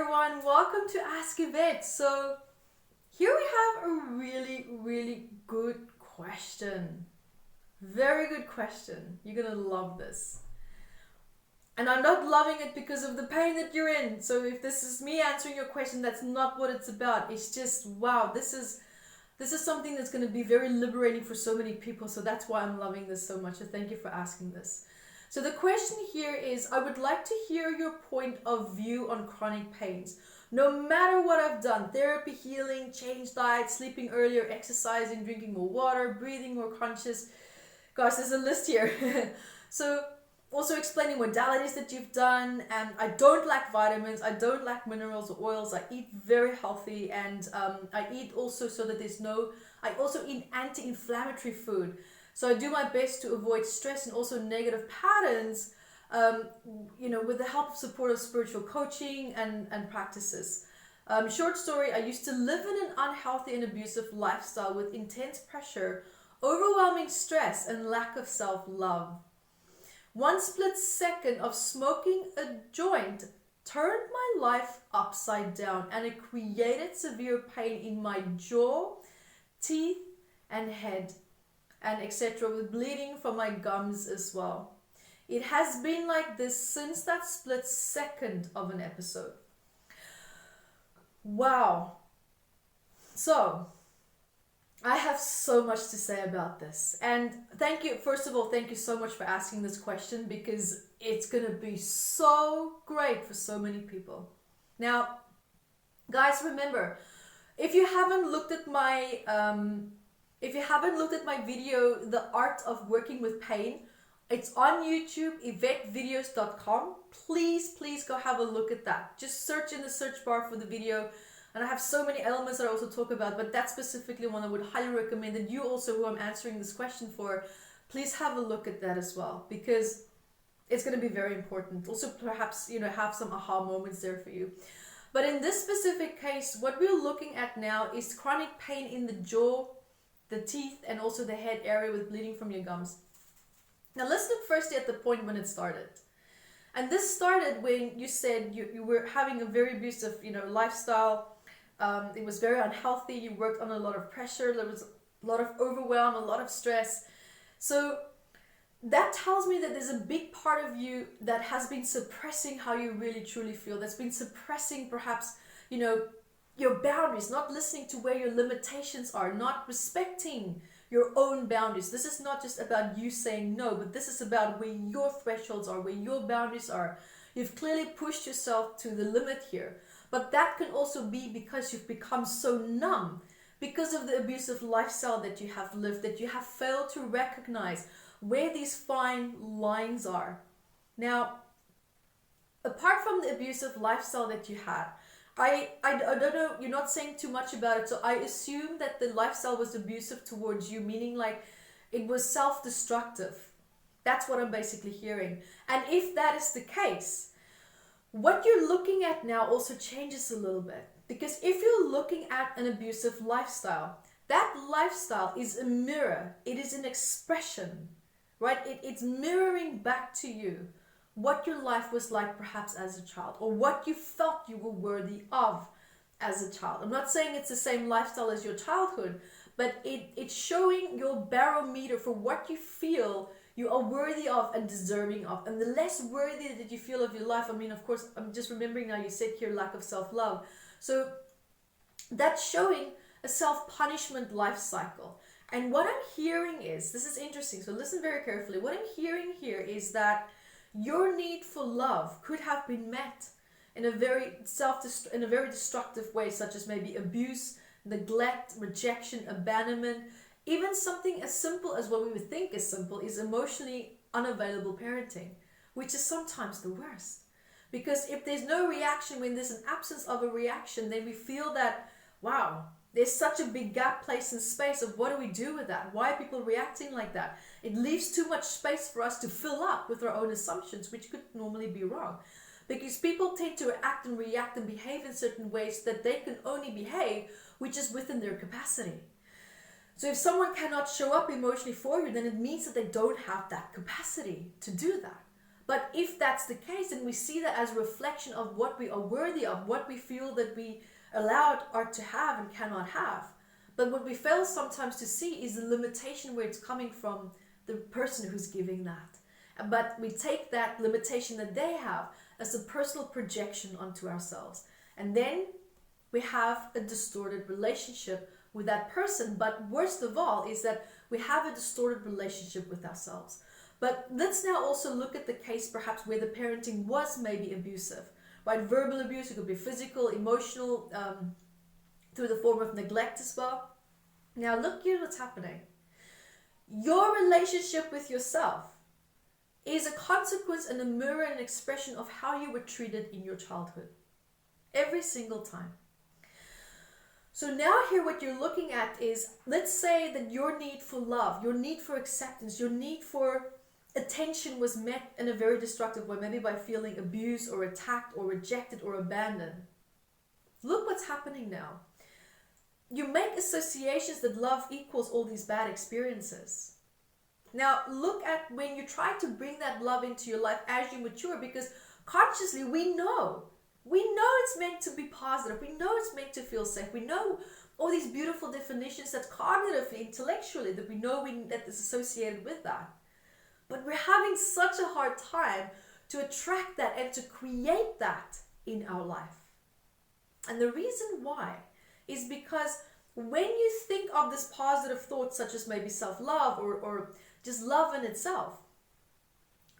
everyone, welcome to Ask Evette. So here we have a really good question. Very good question. You're gonna love this. And I'm not loving it because of the pain that you're in. So if this is me answering your question, that's not what it's about. It's just, wow, this is something that's going to be very liberating for so many people. So that's why I'm loving this so much. So thank you for asking this. So the question here is, I would like to hear your point of view on chronic pains. No matter what I've done, therapy, healing, changed diet, sleeping earlier, exercising, drinking more water, breathing more conscious. Gosh, there's a list here. So also explaining modalities that you've done, and I don't lack vitamins, I don't lack minerals or oils, I eat very healthy, and I eat also so that I also eat anti-inflammatory food. So I do my best to avoid stress and also negative patterns, with the help of support of spiritual coaching and practices. Short story, I used to live in an unhealthy and abusive lifestyle with intense pressure, overwhelming stress, and lack of self-love. One split second of smoking a joint turned my life upside down, and it created severe pain in my jaw, teeth, and head, and etc., with bleeding from my gums as well. It has been like this since that split second of an episode. Wow. So I have so much to say about this, and thank you, first of all, thank you so much for asking this question, because it's going to be so great for so many people. Now, guys, remember, if you haven't looked at my video, The Art of Working with Pain, it's on YouTube, evetterose.com. Please go have a look at that. Just search in the search bar for the video. And I have so many elements that I also talk about, but that's specifically one I would highly recommend that you also, who I'm answering this question for, please have a look at that as well, because it's going to be very important. Also, perhaps, have some aha moments there for you. But in this specific case, what we're looking at now is chronic pain in the jaw, the teeth, and also the head area with bleeding from your gums. Now, let's look firstly at the point when it started. And this started when you said you were having a very abusive, lifestyle. It was very unhealthy. You worked on a lot of pressure. There was a lot of overwhelm, a lot of stress. So that tells me that there's a big part of you that has been suppressing how you really truly feel. That's been suppressing perhaps, your boundaries, not listening to where your limitations are, not respecting your own boundaries. This is not just about you saying no, but this is about where your thresholds are, where your boundaries are. You've clearly pushed yourself to the limit here. But that can also be because you've become so numb because of the abusive lifestyle that you have lived, that you have failed to recognize where these fine lines are. Now, apart from the abusive lifestyle that you had, I don't know, you're not saying too much about it, so I assume that the lifestyle was abusive towards you, meaning like it was self-destructive. That's what I'm basically hearing. And if that is the case, what you're looking at now also changes a little bit, because if you're looking at an abusive lifestyle, that lifestyle is a mirror. It is an expression, right? It's mirroring back to you what your life was like perhaps as a child, or what you felt you were worthy of as a child. I'm not saying it's the same lifestyle as your childhood, but it's showing your barometer for what you feel you are worthy of and deserving of. And the less worthy that you feel of your life, of course, I'm just remembering now you said here lack of self-love. So that's showing a self-punishment life cycle. And what I'm hearing is, this is interesting, so listen very carefully. What I'm hearing here is that your need for love could have been met in a very destructive way, such as maybe abuse, neglect, rejection, abandonment. Even something as simple as what we would think is simple is emotionally unavailable parenting, which is sometimes the worst. Because if there's no reaction, when there's an absence of a reaction, then we feel that, wow, there's such a big gap, place, and space of what do we do with that? Why are people reacting like that? It leaves too much space for us to fill up with our own assumptions, which could normally be wrong. Because people tend to act and react and behave in certain ways that they can only behave, which is within their capacity. So if someone cannot show up emotionally for you, then it means that they don't have that capacity to do that. But if that's the case, then we see that as a reflection of what we are worthy of, what we feel that we allowed are to have and cannot have. But what we fail sometimes to see is the limitation where it's coming from the person who's giving that. But we take that limitation that they have as a personal projection onto ourselves. And then we have a distorted relationship with that person. But worst of all is that we have a distorted relationship with ourselves. But let's now also look at the case perhaps where the parenting was maybe abusive, right? Verbal abuse, it could be physical, emotional, through the form of neglect as well. Now look here what's happening. Your relationship with yourself is a consequence and a mirror and expression of how you were treated in your childhood. Every single time. So now here what you're looking at is, let's say that your need for love, your need for acceptance, your need for attention was met in a very destructive way, maybe by feeling abused or attacked or rejected or abandoned. Look what's happening now. You make associations that love equals all these bad experiences. Now look at when you try to bring that love into your life as you mature, because consciously we know it's meant to be positive. We know it's meant to feel safe. We know all these beautiful definitions that cognitively, intellectually, that we know that is associated with that. But we're having such a hard time to attract that and to create that in our life. And the reason why is because when you think of this positive thoughts, such as maybe self-love or just love in itself,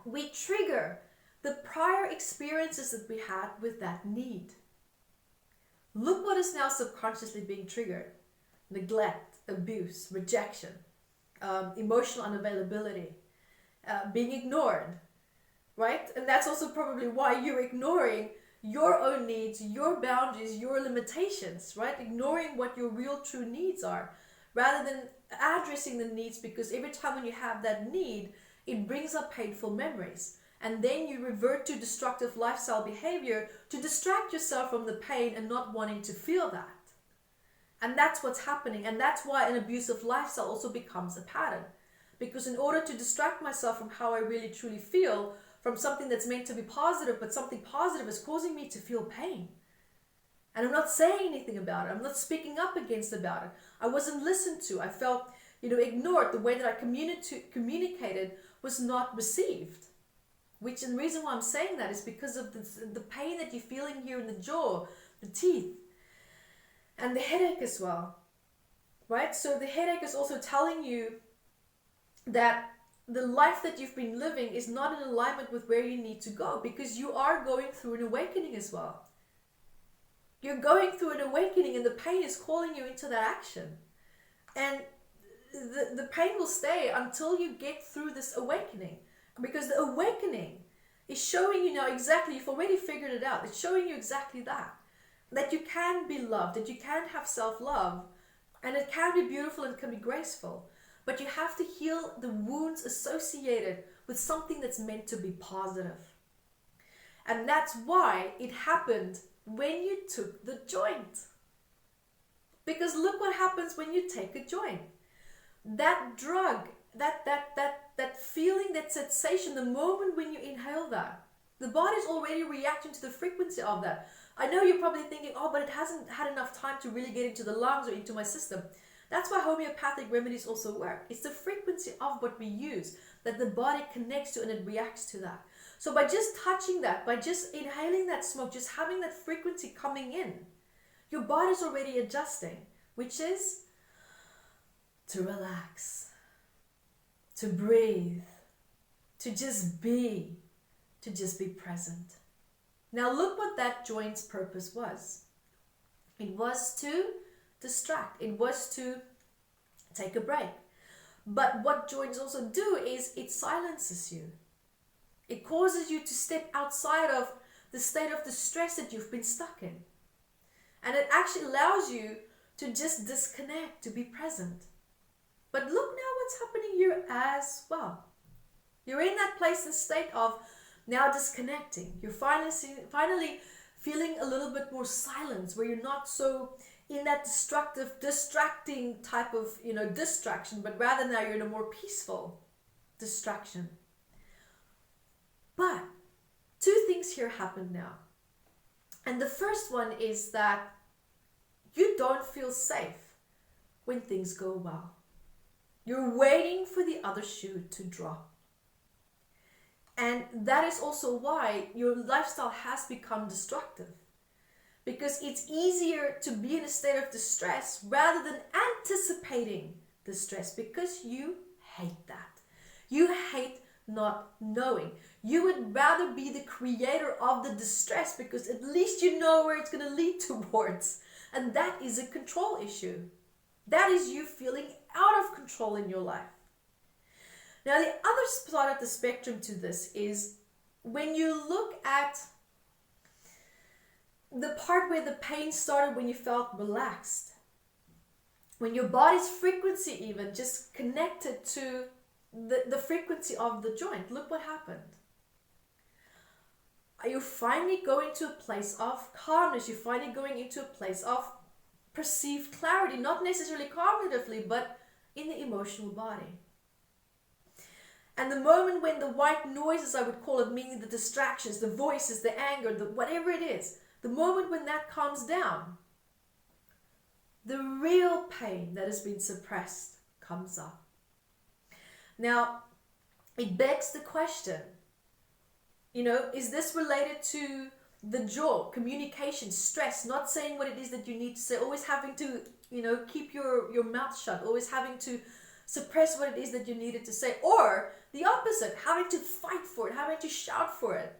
we trigger the prior experiences that we had with that need. Look what is now subconsciously being triggered. Neglect, abuse, rejection, emotional unavailability, being ignored, right? And that's also probably why you're ignoring your own needs, your boundaries, your limitations, right? Ignoring what your real true needs are, rather than addressing the needs, because every time when you have that need, it brings up painful memories. And then you revert to destructive lifestyle behavior to distract yourself from the pain and not wanting to feel that. And that's what's happening. And that's why an abusive lifestyle also becomes a pattern. Because in order to distract myself from how I really truly feel, from something that's meant to be positive, but something positive is causing me to feel pain. And I'm not saying anything about it. I'm not speaking up against about it. I wasn't listened to. I felt, ignored. The way that I communicated was not received. Which, and the reason why I'm saying that is because of the pain that you're feeling here in the jaw, the teeth, and the headache as well, right? So the headache is also telling you that the life that you've been living is not in alignment with where you need to go, because you are going through an awakening as well. You're going through an awakening, and the pain is calling you into that action. And the pain will stay until you get through this awakening. Because the awakening is showing you now exactly, you've already figured it out. It's showing you exactly that you can be loved, that you can have self-love, and it can be beautiful and it can be graceful. But you have to heal the wounds associated with something that's meant to be positive. And that's why it happened when you took the joint. Because look what happens when you take a joint. That drug, that feeling, that sensation, the moment when you inhale that, the body's already reacting to the frequency of that. I know you're probably thinking, oh, but it hasn't had enough time to really get into the lungs or into my system. That's why homeopathic remedies also work. It's the frequency of what we use that the body connects to and it reacts to that. So by just touching that, by just inhaling that smoke, just having that frequency coming in, your body's already adjusting, which is to relax, to breathe, to just be present. Now look what that joint's purpose was. It was to distract. It was to take a break. But what joints also do is it silences you. It causes you to step outside of the state of distress that you've been stuck in. And it actually allows you to just disconnect, to be present. But look now what's happening here as well. You're in that place and state of now disconnecting. You're finally feeling a little bit more silence, where you're not so in that distracting type of, distraction, but rather now you're in a more peaceful distraction. But two things here happen now. And the first one is that you don't feel safe when things go well. You're waiting for the other shoe to drop. And that is also why your lifestyle has become destructive. Because it's easier to be in a state of distress rather than anticipating distress, because you hate that. You hate not knowing. You would rather be the creator of the distress, because at least you know where it's going to lead towards. And that is a control issue. That is you feeling out of control in your life. Now, the other side of the spectrum to this is when you look at the part where the pain started when you felt relaxed. When your body's frequency even just connected to the frequency of the joint. Look what happened. Are you finally going to a place of calmness? You're finally going into a place of perceived clarity. Not necessarily cognitively, but in the emotional body. And the moment when the white noises, I would call it, meaning the distractions, the voices, the anger, the whatever it is, the moment when that calms down, the real pain that has been suppressed comes up. Now, it begs the question, is this related to the jaw, communication, stress, not saying what it is that you need to say, always having to, keep your mouth shut, always having to suppress what it is that you needed to say, or the opposite, having to fight for it, having to shout for it.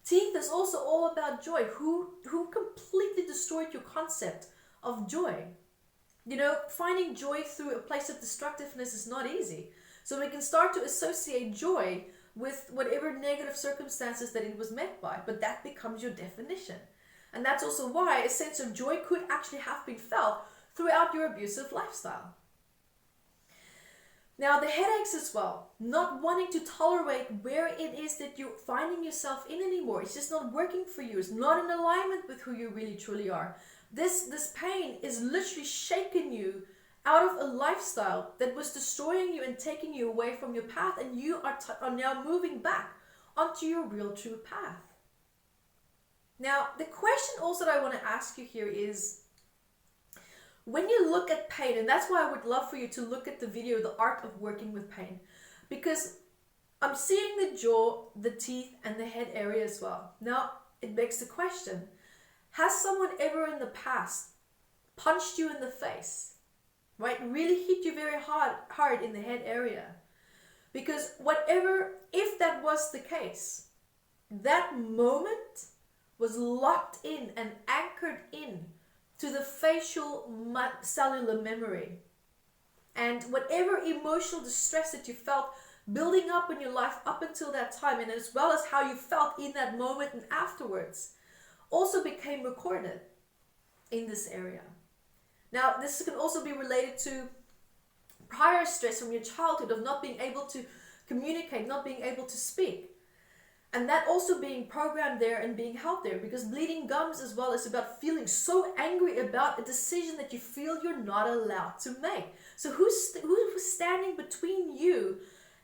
Teeth is also all about joy. Who completely destroyed your concept of joy? Finding joy through a place of destructiveness is not easy. So we can start to associate joy with whatever negative circumstances that it was met by, but that becomes your definition. And that's also why a sense of joy could actually have been felt throughout your abusive lifestyle. Now, the headaches as well, not wanting to tolerate where it is that you're finding yourself in anymore. It's just not working for you. It's not in alignment with who you really truly are. This pain is literally shaking you out of a lifestyle that was destroying you and taking you away from your path, and you are now moving back onto your real true path. Now, the question also that I want to ask you here is, when you look at pain, and that's why I would love for you to look at the video, The Art of Working with Pain, because I'm seeing the jaw, the teeth, and the head area as well. Now, it begs the question, has someone ever in the past punched you in the face, right? Really hit you very hard in the head area? Because if that was the case, that moment was locked in and anchored in to the facial cellular memory. And whatever emotional distress that you felt building up in your life up until that time, and as well as how you felt in that moment and afterwards, also became recorded in this area. Now, this can also be related to prior stress from your childhood of not being able to communicate, not being able to speak. And that also being programmed there and being held there, because bleeding gums as well is about feeling so angry about a decision that you feel you're not allowed to make. So who's standing between you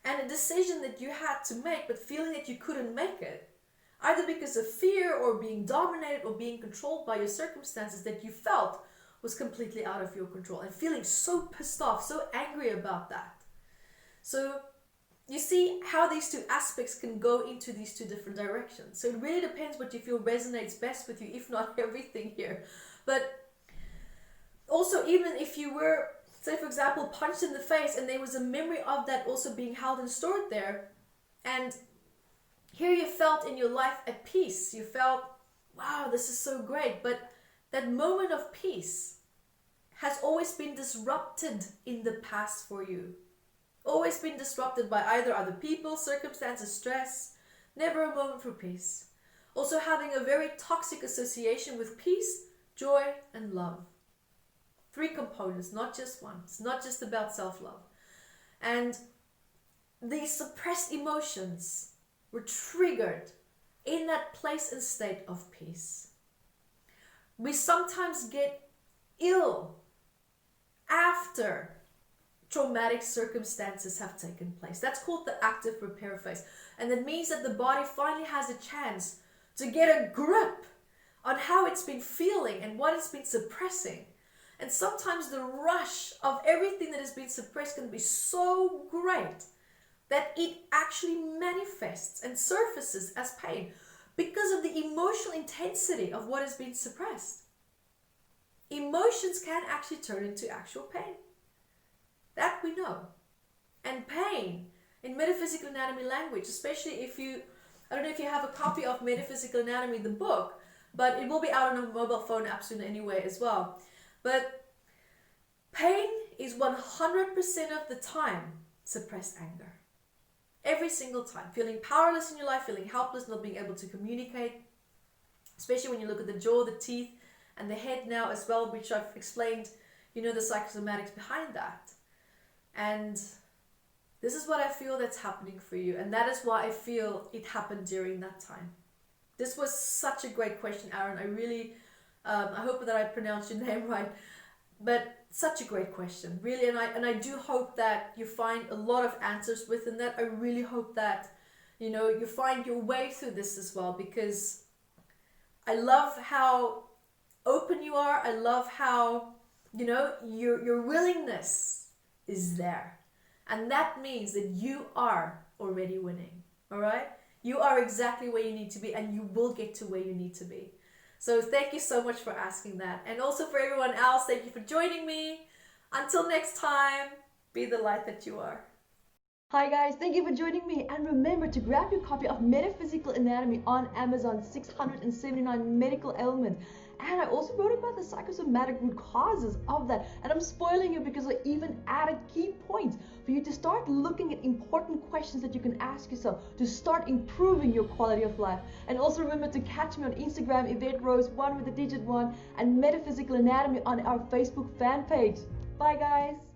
and a decision that you had to make, but feeling that you couldn't make it? Either because of fear or being dominated or being controlled by your circumstances that you felt was completely out of your control, and feeling so pissed off, so angry about that. So you see how these two aspects can go into these two different directions. So it really depends what you feel resonates best with you, if not everything here. But also, even if you were, say for example, punched in the face and there was a memory of that also being held and stored there, and here you felt in your life at peace, you felt, wow, this is so great, but that moment of peace has always been disrupted in the past for you. Always been disrupted by either other people, circumstances, stress, never a moment for peace. Also having a very toxic association with peace, joy, and love. 3 components, not just one. It's not just about self-love. And these suppressed emotions were triggered in that place and state of peace. We sometimes get ill after traumatic circumstances have taken place. That's called the active repair phase. And that means that the body finally has a chance to get a grip on how it's been feeling and what it's been suppressing. And sometimes the rush of everything that has been suppressed can be so great that it actually manifests and surfaces as pain because of the emotional intensity of what has been suppressed. Emotions can actually turn into actual pain. That we know. And pain, in metaphysical anatomy language, especially if you, I don't know if you have a copy of Metaphysical Anatomy, the book, but it will be out on a mobile phone app soon anyway as well. But pain is 100% of the time suppressed anger. Every single time. Feeling powerless in your life, feeling helpless, not being able to communicate. Especially when you look at the jaw, the teeth, and the head now as well, which I've explained, you know, the psychosomatics behind that. And this is what I feel that's happening for you. And that is why I feel it happened during that time. This was such a great question, Aaron. I really, I hope that I pronounced your name right. But such a great question, really. And I do hope that you find a lot of answers within that. I really hope that, you know, you find your way through this as well, because I love how open you are. I love how, you know, your willingness is there. And that means that you are already winning, all right? You are exactly where you need to be, and you will get to where you need to be. So thank you so much for asking that. And also for everyone else, thank you for joining me. Until next time, be the light that you are. Hi guys, thank you for joining me, and remember to grab your copy of Metaphysical Anatomy on Amazon, 679 medical ailments. And I also wrote about the psychosomatic root causes of that, and I'm spoiling you because I even added key points for you to start looking at important questions that you can ask yourself to start improving your quality of life. And also remember to catch me on Instagram, Evette Rose, 1 with the digit 1, and Metaphysical Anatomy on our Facebook fan page. Bye guys!